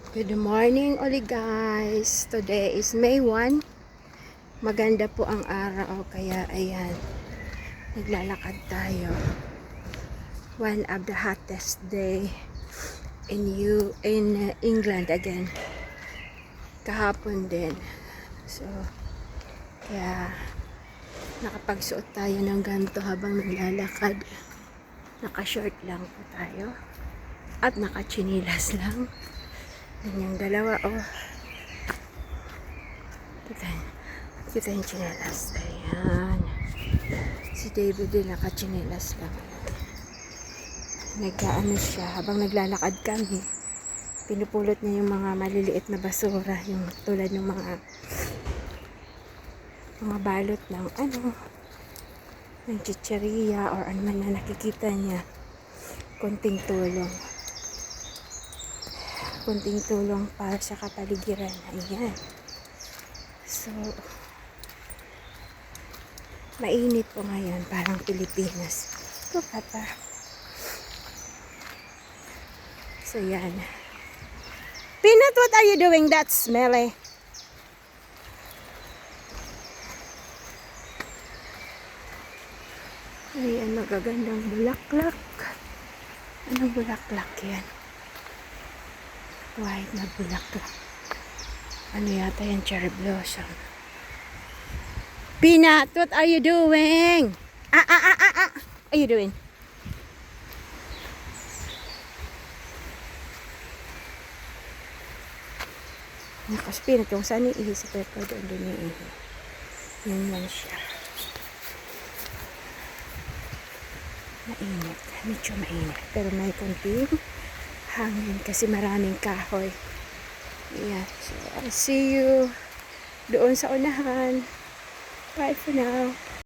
Good morning ulit guys. Today is May 1. Maganda po ang araw kaya ayan. Naglalakad tayo. One of the hottest day in England again. Kahapon din. So kaya nakapagsuot tayo ng ganito habang naglalakad. Naka-short lang po tayo. At naka-chinilas lang. Ganyang dalawa, oh. Kita yung chinelas. Ayan. Si David din naka-chinelas lang. Nag-ano siya, habang naglalakad kami, pinupulot niya yung mga maliliit na basura, yung tulad ng mga balot ng ng chicheria or ano man na nakikita niya. Konting tulong para sa kapaligiran. Ayan. So, mainit po ngayon, parang Pilipinas. Ito, papa. So, yan. Peanut, what are you doing? That's smelly. Ayan, magagandang bulaklak. Anong bulaklak yan? White na bulaklak. Ano yata yan? Cherry blossom. Peanut, what are you doing? Are you doing? Nakas, Peanut, kung saan iihi si Pepper doon yung iihi. Yan lang siya. Mainit. Medyo mainit. Pero may konting hangin kasi maraming kahoy. Yeah. So, I'll see you doon sa unahan. Bye for now.